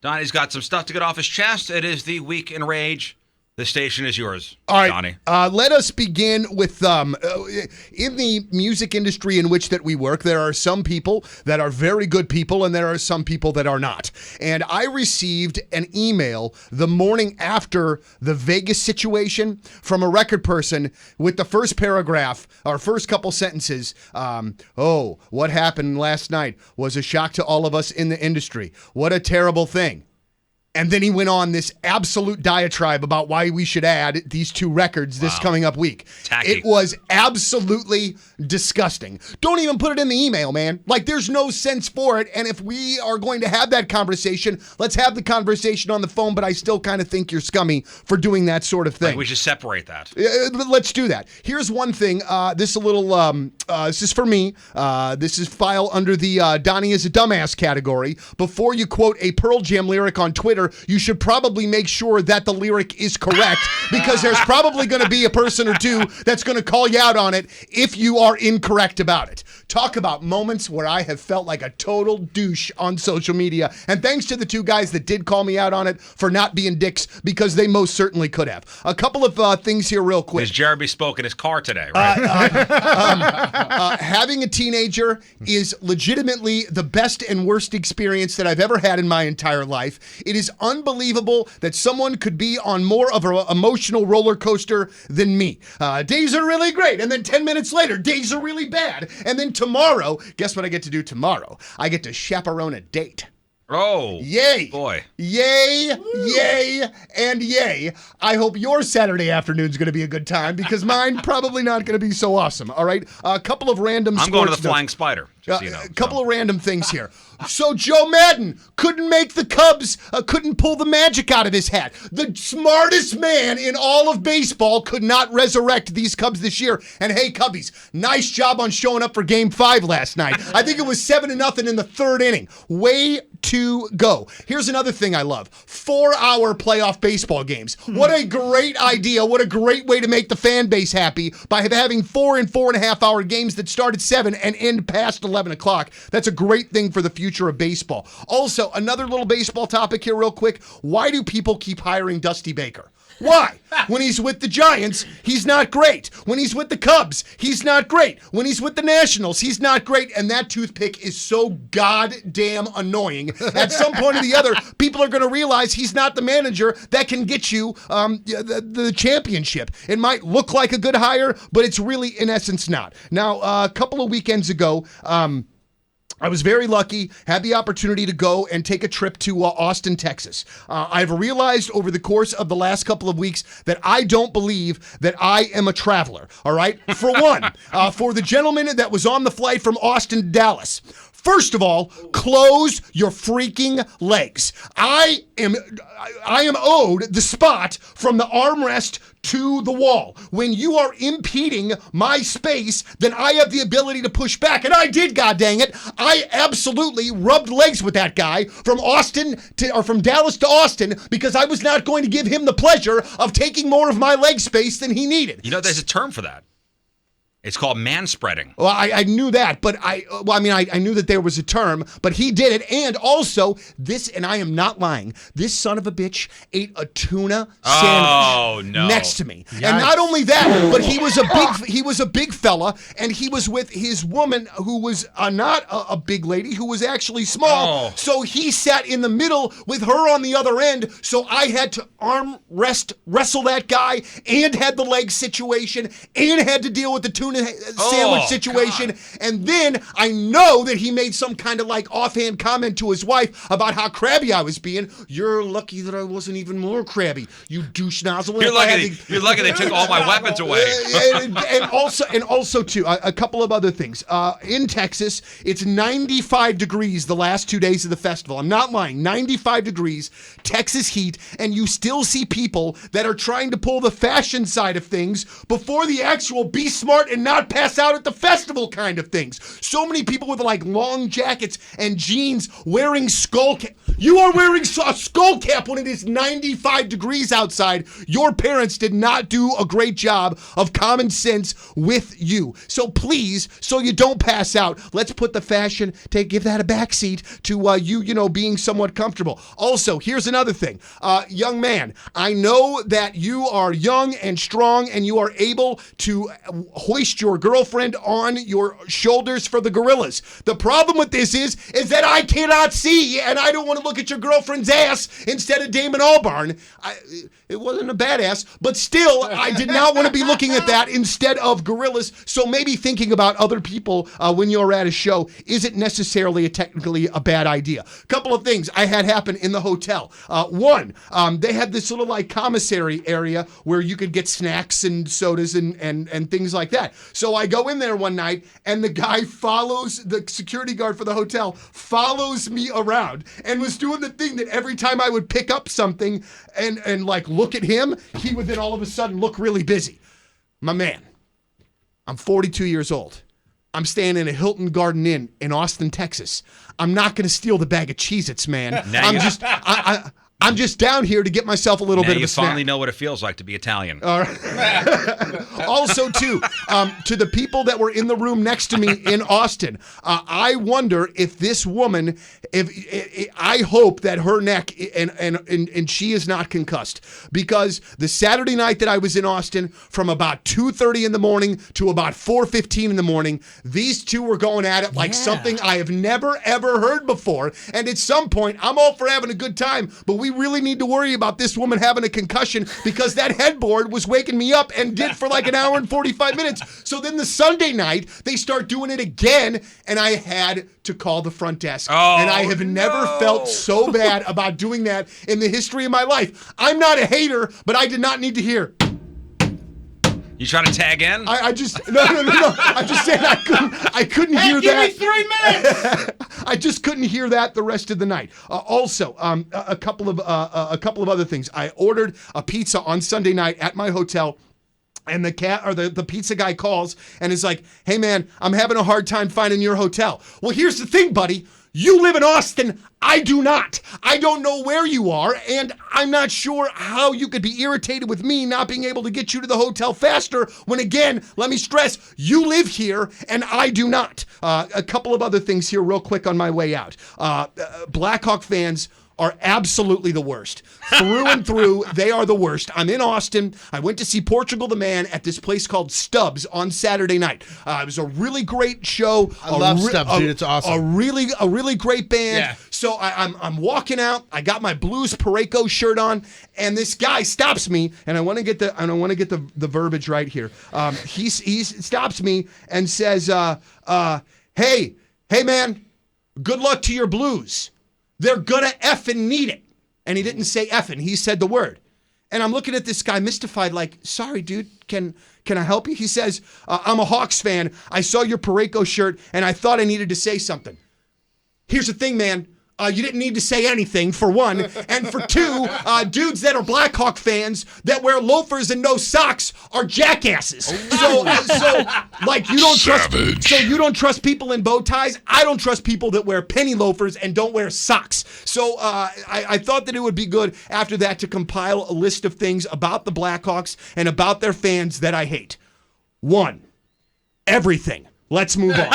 Donnie's got some stuff to get off his chest. It is the Week in Rage. The station is yours, All right, Donnie. Let us begin with in the music industry in which that we work, there are some people that are very good people and there are some people that are not. And I received an email the morning after the Vegas situation from a record person with the first paragraph, or first couple sentences. What happened last night was a shock to all of us in the industry. What a terrible thing. And then he went on this absolute diatribe about why we should add these two records this coming up week. Tacky. It was absolutely disgusting. Don't even put it in the email, man. Like, there's no sense for it. And if we are going to have that conversation, let's have the conversation on the phone. But I still kind of think you're scummy for doing that sort of thing. Like we should separate that. Let's do that. Here's one thing. This is for me. This is file under the Donnie is a dumbass category. Before you quote a Pearl Jam lyric on Twitter, you should probably make sure that the lyric is correct, because there's probably going to be a person or two that's going to call you out on it if you are incorrect about it. Talk about moments where I have felt like a total douche on social media. And thanks to the two guys that did call me out on it for not being dicks, because they most certainly could have. A couple of things here real quick. Because Jeremy spoke in his car today, right? Having a teenager is legitimately the best and worst experience that I've ever had in my entire life. It is unbelievable that someone could be on more of an emotional roller coaster than me. Days are really great, and then 10 minutes later, days are really bad. And then tomorrow, guess what I get to do tomorrow? I get to chaperone a date. Oh, yay. Boy. Yay, yay, and yay. I hope your Saturday afternoon's going to be a good time, because mine probably not going to be so awesome, all right? A couple of random I'm going to the Flying Spider, just so you know. A couple of random things here. So Joe Madden couldn't make the Cubs, couldn't pull the magic out of his hat. The smartest man in all of baseball could not resurrect these Cubs this year. And hey, Cubbies, nice job on showing up for Game 5 last night. I think it was 7-0 in the third inning. Way to go. Here's another thing I love. 4-hour playoff baseball games. What a great idea. What a great way to make the fan base happy by having 4 and 4.5 hour games that start at 7 and end past 11 o'clock. That's a great thing for the future of baseball. Also, another little baseball topic here real quick. Why do people keep hiring Dusty Baker? Why? When he's with the Giants, he's not great. When he's with the Cubs, he's not great. When he's with the Nationals, he's not great. And that toothpick is so goddamn annoying. At some point or the other, people are going to realize he's not the manager that can get you the championship. It might look like a good hire, but it's really, in essence, not. Now, a couple of weekends ago, I was very lucky, had the opportunity to go and take a trip to Austin, Texas. I've realized over the course of the last couple of weeks that I don't believe that I am a traveler, all right? For one, for the gentleman that was on the flight from Austin to Dallas, first of all, close your freaking legs. I am owed the spot from the armrest to the wall. When you are impeding my space, then I have the ability to push back. And I did, god dang it. I absolutely rubbed legs with that guy from Dallas to Austin, because I was not going to give him the pleasure of taking more of my leg space than he needed. You know, there's a term for that. It's called manspreading. Well, I knew that, but I knew that there was a term, but he did it. And also, and I am not lying, this son of a bitch ate a tuna sandwich next to me. Yikes. And not only that, but he was a big fella, and he was with his woman who was not a big lady, who was actually small. So he sat in the middle with her on the other end. So I had to wrestle that guy, and had the leg situation, and had to deal with the tuna sandwich situation. God. And then I know that he made some kind of like offhand comment to his wife about how crabby I was being. You're lucky that I wasn't even more crabby, you douche nozzle. You're lucky they took all my weapons away. and also too, a couple of other things. In Texas, it's 95 degrees the last 2 days of the festival. I'm not lying. 95 degrees, Texas heat, and you still see people that are trying to pull the fashion side of things before the actual be smart and not pass out at the festival kind of things. So many people with like long jackets and jeans wearing skull cap. You are wearing a skull cap when it is 95 degrees outside. Your parents did not do a great job of common sense with you. So please, so you don't pass out, let's put the fashion, give that a backseat to you being somewhat comfortable. Also, here's another thing. Young man, I know that you are young and strong and you are able to hoist your girlfriend on your shoulders for the gorillas. The problem with this is that I cannot see and I don't want to look at your girlfriend's ass instead of Damon Albarn. It wasn't a badass, but still, I did not want to be looking at that instead of gorillas. So maybe thinking about other people when you're at a show isn't necessarily technically a bad idea. A couple of things I had happen in the hotel. One, they had this little like commissary area where you could get snacks and sodas and things like that. So I go in there one night and the guy the security guard for the hotel follows me around and was doing the thing that every time I would pick up something and like look at him, he would then all of a sudden look really busy. My man, I'm 42 years old. I'm staying in a Hilton Garden Inn in Austin, Texas. I'm not going to steal the bag of Cheez-Its, man. I'm just down here to get myself a little bit of a snack. You finally know what it feels like to be Italian. All right. Also, too, to the people that were in the room next to me in Austin, I wonder if this woman, I hope that her neck and she is not concussed, because the Saturday night that I was in Austin, from about 2:30 in the morning to about 4:15 in the morning, these two were going at it like something I have never ever heard before. And at some point, I'm all for having a good time, but we really need to worry about this woman having a concussion, because that headboard was waking me up and did for like an hour and 45 minutes. So then the Sunday night, they start doing it again, and I had to call the front desk. And I have never felt so bad about doing that in the history of my life. I'm not a hater, but I did not need to hear. You trying to tag in? No. I just said I couldn't hear that. Give me 3 minutes. I just couldn't hear that the rest of the night. Also, a couple of other things. I ordered a pizza on Sunday night at my hotel. And the pizza guy calls and is like, "Hey man, I'm having a hard time finding your hotel." Well, here's the thing, buddy. You live in Austin. I do not. I don't know where you are, and I'm not sure how you could be irritated with me not being able to get you to the hotel faster when, again, let me stress, you live here and I do not. A couple of other things here real quick on my way out. Blackhawk fans are absolutely the worst. Through and through, they are the worst. I'm in Austin. I went to see Portugal the Man at this place called Stubbs on Saturday night. It was a really great show. I love Stubbs, dude. It's awesome. A really great band. Yeah. So I'm walking out. I got my Blues Pareko shirt on, and this guy stops me, and I want to get the verbiage right here. He stops me and says, "Hey man, good luck to your Blues. They're gonna effing need it." And he didn't say effing, he said the word. And I'm looking at this guy mystified, like, "Sorry, dude, can I help you?" He says, "I'm a Hawks fan. I saw your Pareko shirt and I thought I needed to say something." Here's the thing, man. You didn't need to say anything, for one. And for two, dudes that are Blackhawk fans that wear loafers and no socks are jackasses. So like, you don't trust. So you don't trust people in bow ties. I don't trust people that wear penny loafers and don't wear socks. So I thought that it would be good after that to compile a list of things about the Blackhawks and about their fans that I hate. 1, everything. Let's move on.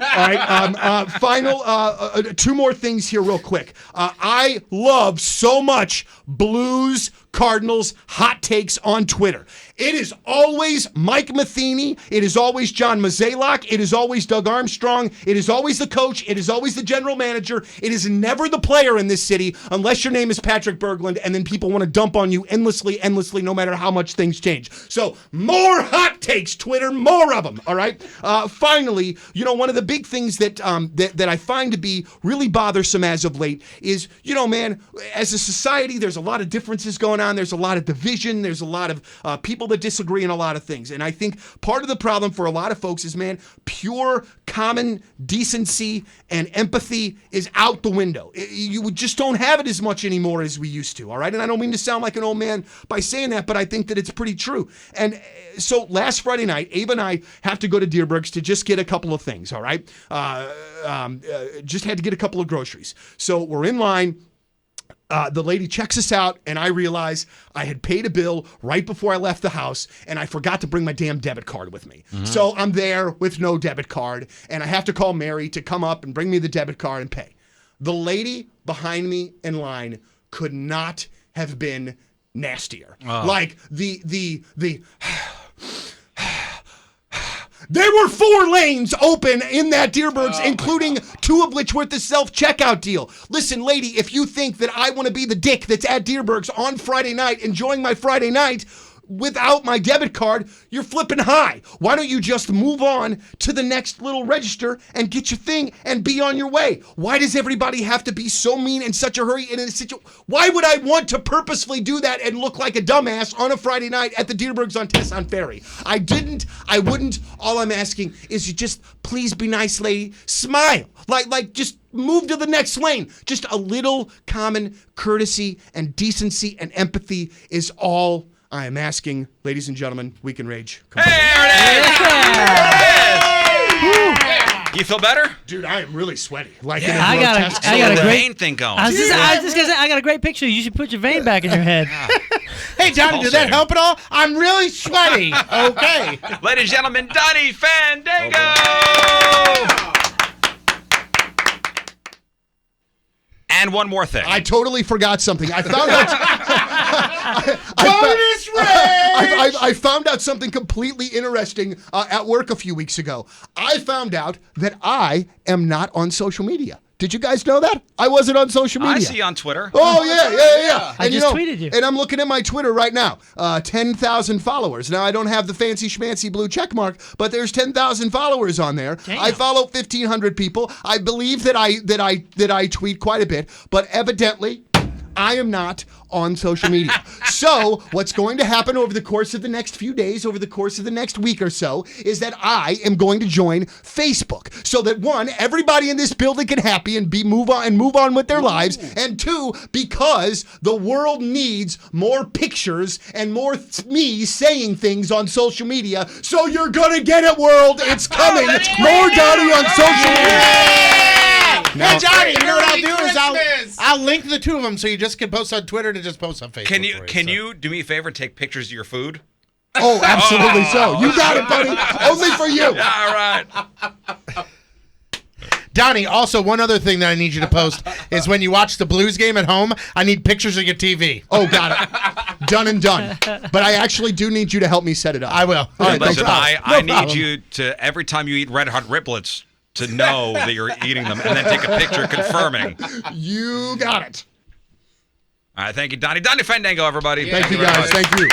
All right. Final 2 more things here real quick. I love so much Blues Cardinals hot takes on Twitter. It is always Mike Matheny. It is always John Mozeliak. It is always Doug Armstrong. It is always the coach. It is always the general manager. It is never the player in this city, unless your name is Patrick Berglund, and then people want to dump on you endlessly, no matter how much things change. So more hot takes, Twitter, more of them. All right. Finally, one of the big things that I find to be really bothersome as of late is, man, as a society, there's a lot of differences going going on. There's a lot of division. There's a lot of people that disagree in a lot of things. And I think part of the problem for a lot of folks is, man, pure common decency and empathy is out the window. You just don't have it as much anymore as we used to, all right? And I don't mean to sound like an old man by saying that, but I think that it's pretty true. And so last Friday night, Abe and I have to go to Deerberg's to just get a couple of things, all right? Just had to get a couple of groceries. So we're in line. The lady checks us out, and I realize I had paid a bill right before I left the house, and I forgot to bring my damn debit card with me. So I'm there with no debit card, and I have to call Mary to come up and bring me the debit card and pay. The lady behind me in line could not have been nastier. Like the there were 4 lanes open in that Deerberg's, including 2 of which were the self-checkout deal. Listen, lady, if you think that I want to be the dick that's at Deerberg's on Friday night, enjoying my Friday night without my debit card, you're flipping high. Why don't you just move on to the next little register and get your thing and be on your way? Why does everybody have to be so mean in such a hurry? Why would I want to purposefully do that and look like a dumbass on a Friday night at the Deerberg's on Tesson Ferry? I wouldn't. All I'm asking is you just please be nice, lady. Smile. Like just move to the next lane. Just a little common courtesy and decency and empathy is all I am asking, ladies and gentlemen. Week in Rage. There it is! You feel better? Dude, I am really sweaty. Like I got a vein thing going. I was just gonna say, I got a great picture. You should put your vein back in your head. Hey, Donny, did that help at all? I'm really sweaty. Okay. Ladies and gentlemen, Donny Fandango! And one more thing. I totally forgot something. I found out. I found out something completely interesting at work a few weeks ago. I found out that I am not on social media. Did you guys know that? I wasn't on social media. I see you on Twitter. Oh, yeah. I just tweeted you. And I'm looking at my Twitter right now. 10,000 followers. Now, I don't have the fancy schmancy blue check mark, but there's 10,000 followers on there. Damn. I follow 1,500 people. I believe that I tweet quite a bit, but evidently I am not on social media. So what's going to happen over the course of the next few days, over the course of the next week or so, is that I am going to join Facebook, so that 1, everybody in this building can happy and move on with their lives, and 2, because the world needs more pictures and more me saying things on social media. So you're gonna get it, world. It's coming. More Donny on social media. Hey, Johnny, you know what I'll do is I'll link the 2 of them so you just can post on Twitter to just post on Facebook. Can you do me a favor and take pictures of your food? Oh, absolutely so. You got it, buddy. Only for you. All right. Donny, also one other thing that I need you to post is when you watch the Blues game at home, I need pictures of your TV. Oh, got it. Done and done. But I actually do need you to help me set it up. I will. All right, Listen, thanks. I need you to, every time you eat Red Hot Riblets, to know that you're eating them, and then take a picture confirming. You got it. All right, thank you, Donny. Donny Fandango, everybody. Thank you, guys. Thank you.